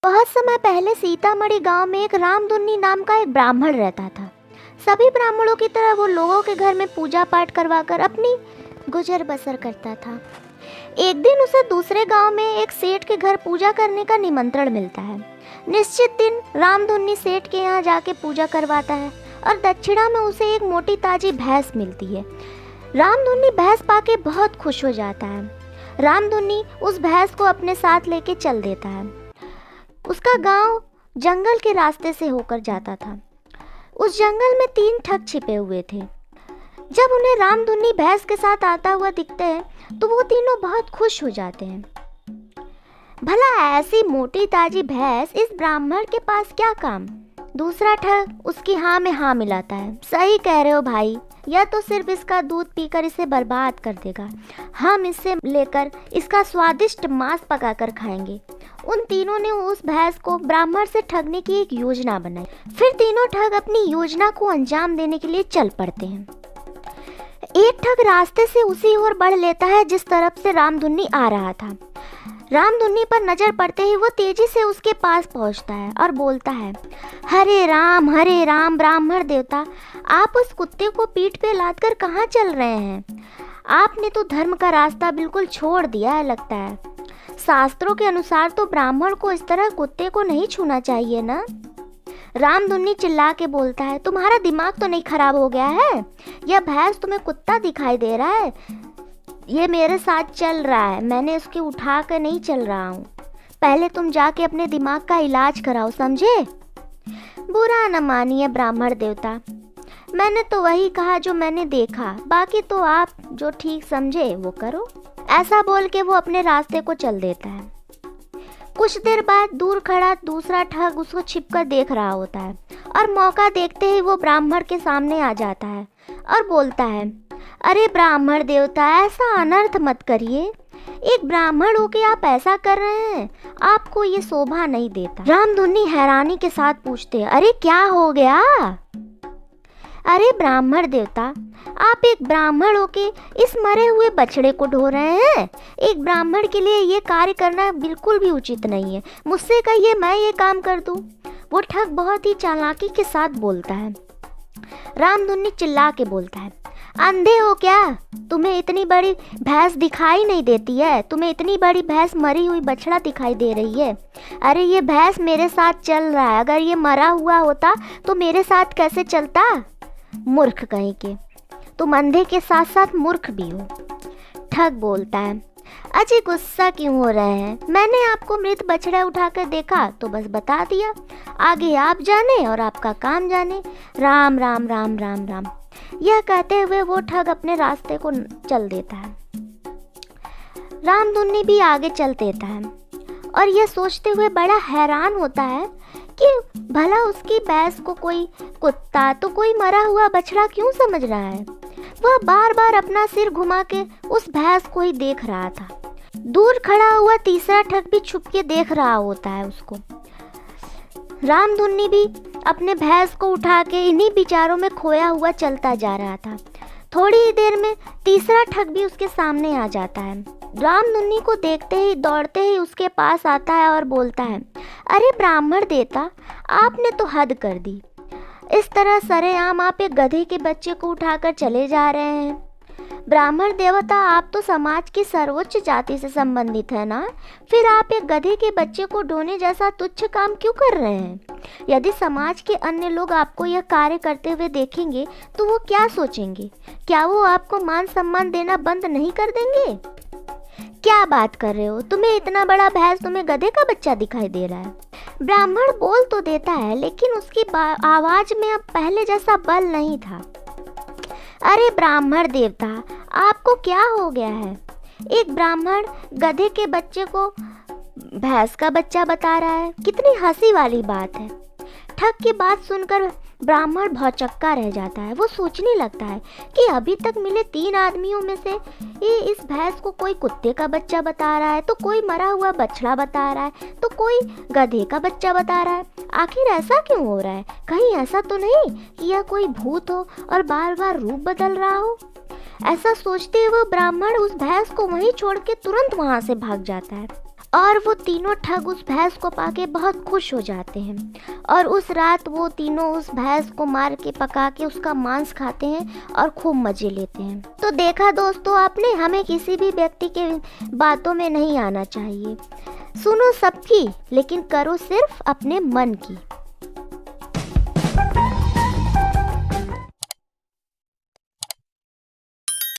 बहुत समय पहले सीतामढ़ी गांव में एक रामधुन्नी नाम का एक ब्राह्मण रहता था। सभी ब्राह्मणों की तरह वो लोगों के घर में पूजा पाठ करवाकर अपनी गुजर बसर करता था। एक दिन उसे दूसरे गांव में एक सेठ के घर पूजा करने का निमंत्रण मिलता है। निश्चित दिन रामधुन्नी सेठ के यहाँ जाके पूजा करवाता है और दक्षिणा में उसे एक मोटी ताजी भैंस मिलती है। रामधुन्नी भैंस पाके बहुत खुश हो जाता है। रामधुन्नी उस भैंस को अपने साथ लेके चल देता है। उसका गांव जंगल के रास्ते से होकर जाता था। उस जंगल में 3 ठग छिपे हुए थे। जब उन्हें रामधुन्नी भैंस के साथ आता हुआ दिखते हैं तो वो तीनों बहुत खुश हो जाते हैं। भला ऐसी मोटी ताजी भैंस इस ब्राह्मण के पास क्या काम? दूसरा ठग उसकी हाँ में हाँ मिलाता है। सही कह रहे हो भाई, या तो सिर्फ इसका दूध पीकर इसे बर्बाद कर देगा, हम इससे लेकर इसका स्वादिष्ट मांस पकाकर खाएंगे। उन तीनों ने उस भैंस को ब्राह्मण से ठगने की एक योजना बनाई। फिर तीनों ठग अपनी योजना को अंजाम देने के लिए चल पड़ते हैं। एक ठग रास्ते से उसी ओर बढ़ लेता है जिस तरफ से रामधुन्नी आ रहा था। रामधुन्नी पर नजर पड़ते ही वो तेजी से उसके पास पहुंचता है और बोलता है, हरे राम ब्राह्मण देवता, आप उस कुत्ते को पीठ पे लाद कर कहाँ चल रहे हैं? आपने तो धर्म का रास्ता बिल्कुल छोड़ दिया है लगता है। शास्त्रों के अनुसार तो ब्राह्मण को इस तरह कुत्ते को नहीं छूना चाहिए ना। रामधुन्नी चिल्ला के बोलता है, तुम्हारा दिमाग तो नहीं खराब हो गया है? यह भैंस तुम्हें कुत्ता दिखाई दे रहा है? ये मेरे साथ चल रहा है, मैंने इसके उठा कर नहीं चल रहा हूँ। पहले तुम जाके अपने दिमाग का इलाज कराओ, समझे? बुरा न मानिए ब्राह्मण देवता, मैंने तो वही कहा जो मैंने देखा, बाकी तो आप जो ठीक समझे वो करो। ऐसा बोल के वो अपने रास्ते को चल देता है। कुछ देर बाद दूर खड़ा दूसरा ठग उसको छिपकर देख रहा होता है और मौका देखते ही वो ब्राह्मण के सामने आ जाता है और बोलता है, अरे ब्राह्मण देवता, ऐसा अनर्थ मत करिए। एक ब्राह्मण होके आप ऐसा कर रहे हैं, आपको ये शोभा नहीं देता। रामधुन्नी हैरानी के साथ पूछते, अरे क्या हो गया? अरे ब्राह्मण देवता, आप एक ब्राह्मण होके इस मरे हुए बछड़े को ढो रहे हैं। एक ब्राह्मण के लिए ये कार्य करना बिल्कुल भी उचित नहीं है। मुझसे कहिए मैं ये काम कर दूं। वो ठग बहुत ही चालाकी के साथ बोलता है। रामधुन्नी चिल्ला के बोलता है, अंधे हो क्या? तुम्हें इतनी बड़ी भैंस दिखाई नहीं देती है? तुम्हें इतनी बड़ी भैंस मरी हुई बछड़ा दिखाई दे रही है? अरे ये भैंस मेरे साथ चल रहा है, अगर ये मरा हुआ होता तो मेरे साथ कैसे चलता? मूर्ख कहीं के, तुम अंधे के साथ साथ मूर्ख भी हो। ठग बोलता है, अजी गुस्सा क्यों हो रहे हैं? मैंने आपको मृत बछड़ा उठाकर देखा तो बस बता दिया, आगे आप जाने और आपका काम जाने। राम राम राम राम राम। यह कहते हुए वो ठग अपने रास्ते को चल देता है। रामधुन्नी भी आगे चल देता है और यह सोचते हुए बड़ा हैरान होता है कि भला उसकी भैंस को कोई कुत्ता तो कोई मरा हुआ बछड़ा क्यों समझ रहा है। वह बार बार अपना सिर घुमा के उस भैंस को ही देख रहा था। दूर खड़ा हुआ तीसरा ठग भी छुप के देख रहा होता है उसको। रामधुन्नी भी अपने भैंस को उठा के इन्हीं विचारों में खोया हुआ चलता जा रहा था। थोड़ी ही देर में तीसरा ठग भी उसके सामने आ जाता है। रामधुन्नी को देखते ही दौड़ते ही उसके पास आता है और बोलता है, अरे ब्राह्मण देवता, आपने तो हद कर दी। इस तरह सरेआम आप एक गधे के बच्चे को उठाकर चले जा रहे हैं। ब्राह्मण देवता, आप तो समाज की सर्वोच्च जाति से संबंधित है ना, फिर आप एक गधे के बच्चे को ढोने जैसा तुच्छ काम क्यों कर रहे हैं? यदि समाज के अन्य लोग आपको यह कार्य करते हुए देखेंगे तो वो क्या सोचेंगे? क्या वो आपको मान सम्मान देना बंद नहीं कर देंगे? क्या बात कर रहे हो? तुम्हें इतना बड़ा भैंस तुम्हें गधे का बच्चा दिखाई दे रहा है? ब्राह्मण बोल तो देता है लेकिन उसकी आवाज में अब पहले जैसा बल नहीं था। अरे ब्राह्मण देवता, आपको क्या हो गया है? एक ब्राह्मण गधे के बच्चे को भैंस का बच्चा बता रहा है, कितनी हंसी वाली बात है। ठग की बात सुनकर ब्राह्मण भौचक्का रह जाता है। वो सोचने लगता है कि अभी तक मिले 3 आदमियों में से ये इस भैंस को कोई कुत्ते का बच्चा बता रहा है, तो कोई मरा हुआ बछड़ा बता रहा है, तो कोई गधे का बच्चा बता रहा है। आखिर ऐसा क्यों हो रहा है? कहीं ऐसा तो नहीं कि यह कोई भूत हो और बार बार रूप बदल रहा हो? ऐसा सोचते हुए ब्राह्मण उस भैंस को वहीं छोड़ के तुरंत वहां से भाग जाता है और वो तीनों ठग उस भैंस को पाके बहुत खुश हो जाते हैं और उस रात वो तीनों उस भैंस को मार के पका के उसका मांस खाते हैं और खूब मज़े लेते हैं। तो देखा दोस्तों आपने, हमें किसी भी व्यक्ति के बातों में नहीं आना चाहिए। सुनो सबकी, लेकिन करो सिर्फ अपने मन की।